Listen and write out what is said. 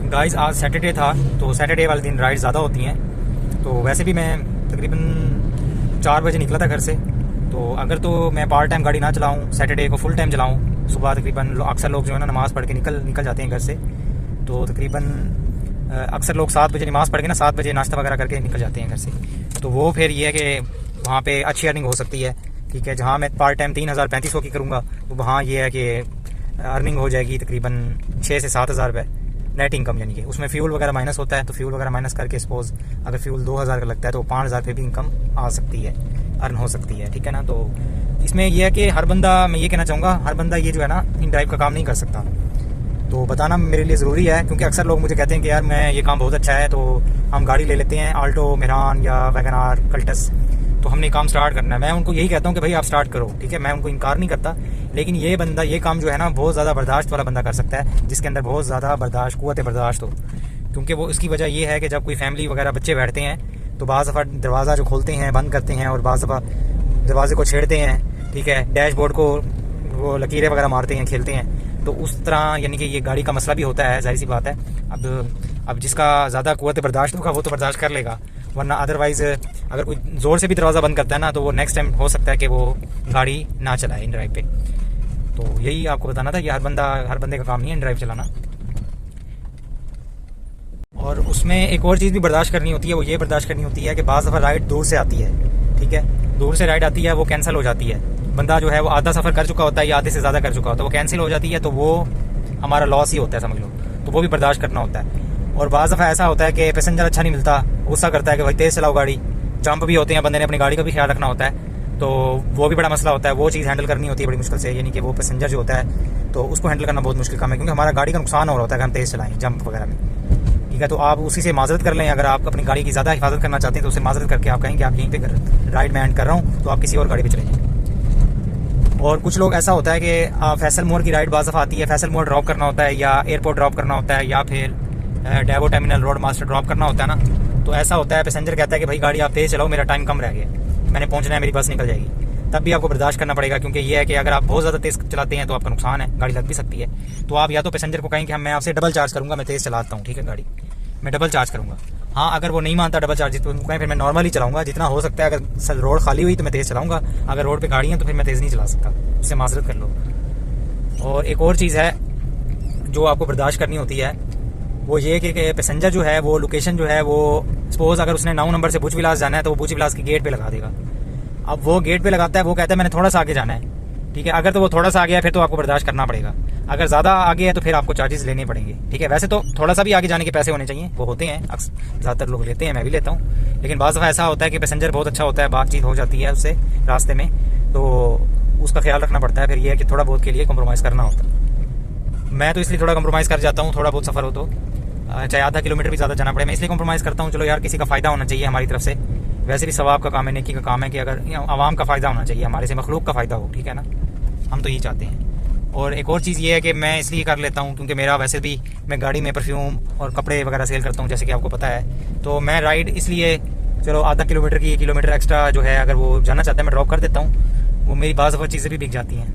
Guys आज Saturday था, तो सैटरडे वाले दिन राइड ज़्यादा होती हैं। तो वैसे भी मैं तकरीबन 4 बजे निकला था घर से। तो अगर तो मैं पार्ट टाइम गाड़ी ना चलाऊँ, सैटरडे को फुल टाइम चलाऊँ, सुबह तकरीबन अक्सर लोग जो है ना नमाज़ पढ़ के निकल जाते हैं घर से। तो तकरीबन अक्सर लोग 7 बजे नमाज़ पढ़ के 7 बजे नाश्ता वगैरह करके निकल जाते हैं घर से। तो वो फिर ये है कि वहाँ पे अच्छी अर्निंग हो सकती है। ठीक है, जहाँ मैं पार्ट टाइम 3,000-3,500 की करूँगा, तो वहाँ ये है कि अर्निंग हो जाएगी तकरीबन 6 से 7,000 रुपये नेट इनकम। यानी कि उसमें फ्यूल वगैरह माइनस होता है, तो फ्यूल वगैरह माइनस करके सपोज़ अगर फ्यूल 2,000 का लगता है तो 5,000 पे भी इनकम आ सकती है, अर्न हो सकती है। ठीक है ना। तो इसमें यह है कि हर बंदा, मैं ये कहना चाहूँगा, हर बंदा ये जो है ना इन ड्राइव का काम नहीं कर सकता। तो बताना मेरे लिए ज़रूरी है, क्योंकि अक्सर लोग मुझे कहते हैं कि यार मैं ये काम बहुत अच्छा है, तो हम गाड़ी ले लेते हैं आल्टो, मेहरान या वैगन आर, कल्टस, तो हमने काम स्टार्ट करना है। मैं उनको यही कहता हूँ कि भाई आप स्टार्ट करो। ठीक है, मैं उनको इनकार नहीं करता, लेकिन ये काम जो है ना बहुत ज़्यादा बर्दाश्त वाला बंदा कर सकता है, जिसके अंदर बहुत ज़्यादा कुव्वत बर्दाश्त हो। क्योंकि वो इसकी वजह ये है कि जब कोई फैमिली वगैरह बच्चे बैठते हैं तो बाज़ दफ़ा दरवाज़ा जो खोलते हैं बंद करते हैं, और बाज़ दफ़ा दरवाजे को छेड़ते हैं। ठीक है, डैशबोर्ड को वो लकीरें वगैरह मारते हैं, खेलते हैं। तो उस तरह यानी कि ये गाड़ी का मसला भी होता है, जाहिर सी बात है। अब जिसका ज़्यादा कुव्वत बर्दाश्त होगा वो तो बर्दाश्त कर लेगा, वरना अदरवाइज़ अगर कोई ज़ोर से भी दरवाज़ा बंद करता है ना, तो वो नेक्स्ट टाइम हो सकता है कि वो गाड़ी ना चलाए इन ड्राइव पे। तो यही आपको बताना था कि हर बंदे का काम नहीं है इन ड्राइव चलाना। और उसमें एक और चीज़ भी बर्दाश्त करनी होती है, वो ये बर्दाश्त करनी होती है कि बाज़ दफ़ा राइड दूर से आती है। ठीक है, दूर से राइड आती है, वो कैंसिल हो जाती है। बंदा जो है वो आधा सफ़र कर चुका होता है या आधे से ज़्यादा कर चुका होता है, वो कैंसिल हो जाती है, तो वो हमारा लॉस ही होता है, समझ लो। तो वो भी बर्दाश्त करना होता है। और बाज़ दफ़ा ऐसा होता है कि पैसेंजर अच्छा नहीं मिलता, गुस्सा करता है कि भाई तेज़ चलाओ गाड़ी, जंप भी होते हैं, बंदे ने अपनी गाड़ी का भी ख्याल रखना होता है, तो वो भी बड़ा मसला होता है। वो चीज़ हैंडल करनी होती है बड़ी मुश्किल से, यानी कि वो पैसेंजर जो होता है तो उसको हैंडल करना बहुत मुश्किल काम है, क्योंकि हमारा गाड़ी का नुकसान हो रहा होता है अगर हम तेज़ चलाएँ जंप वगैरह में। ठीक है, तो आप उसी से माजरत कर लें। अगर आप अपनी गाड़ी की ज़्यादा हिफाजत करना चाहते हैं तो उससे माजरत करके आप कहें कि आप यहीं पे राइड में एंड कर रहा हूँ, तो आप किसी और गाड़ी पे चले जाएँ। और कुछ लोग ऐसा होता है कि फैसल मोड़ की राइड बाज़ दफ़ा आती है, फैसल मोड़ ड्रॉप करना होता है या एयरपोर्ट ड्रॉप करना होता है या फिर Daewoo terminal road master drop करना होता है ना। तो ऐसा होता है, पैसेंजर कहता है कि भाई गाड़ी आप तेज़ चलाओ, मेरा टाइम कम रह गया, मैंने पहुंचना है, मेरी बस निकल जाएगी। तब भी आपको बर्दाश्त करना पड़ेगा, क्योंकि ये है कि अगर आप बहुत ज़्यादा तेज़ चलाते हैं तो आपका नुकसान है, गाड़ी लग भी सकती है। तो आप या तो पैसेंजर को कहें कि मैं आपसे डबल चार्ज करूँगा, मैं तेज़ चलाता हूँ, ठीक है, गाड़ी मैं डबल चार्ज करूँगा। हाँ, अगर वो नहीं मानता डबल चार्ज तो कहें फिर मैं नॉर्मली चलाऊँगा, जितना हो सकता है। अगर रोड खाली हुई तो मैं तेज़ चलाऊँगा, अगर रोड पे गाड़ी है तो फिर मैं तेज़ नहीं चला सकता, उससे माजरत कर लो। और एक और चीज़ है जो आपको बर्दाश्त करनी होती है, वो ये कि पैसेंजर जो है वो लोकेशन जो है वो सपोज़ अगर उसने 9 नंबर से भुज विलास जाना है तो वो भुज विलास की गेट पे लगा देगा। अब वो गेट पे लगाता है, वो कहता है मैंने थोड़ा सा आगे जाना है। ठीक है, अगर तो वो थोड़ा सा आगे है फिर तो आपको बर्दाश्त करना पड़ेगा, अगर ज़्यादा आगे है तो फिर आपको चार्जेस लेने पड़ेंगे। ठीक है, वैसे तो थोड़ा सा भी आगे जाने के पैसे होने चाहिए, वो होते हैं, ज़्यादातर लोग लेते हैं, मैं भी लेता हूँ। लेकिन बाज़ दफ़ा ऐसा होता है कि पैसेंजर बहुत अच्छा होता है, बातचीत हो जाती है उससे रास्ते में, तो उसका ख्याल रखना पड़ता है। फिर ये है कि थोड़ा बहुत के लिए कॉम्प्रोमाइज़ करना होता है। मैं तो इसलिए थोड़ा कॉम्प्रोमाइज़ कर जाता हूँ, थोड़ा बहुत सफ़र हो तो चाहे आधा किलोमीटर भी ज़्यादा जाना पड़े, मैं इसलिए कॉम्प्रोमाइज़ करता हूँ। चलो यार, किसी का फ़ायदा होना चाहिए हमारी तरफ से, वैसे भी सवाब का काम है, नेकी का काम है कि अगर आवाम का फ़ायदा होना चाहिए, हमारे से मखलूक का फ़ायदा हो। ठीक है ना, हम तो यही चाहते हैं। और एक और चीज़ ये है कि मैं इसलिए कर लेता हूँ क्योंकि मेरा वैसे भी मैं गाड़ी में परफ्यूम और कपड़े वगैरह सेल करता हूँ, जैसे कि आपको पता है। तो मैं राइड इसलिए चलो आधा किलोमीटर की 1 किलोमीटर एक्स्ट्रा जो है अगर वो जाना चाहता है मैं ड्रॉप कर देता हूँ, वो मेरी बाज़ दफ़ा चीज़ें भी बिक जाती हैं।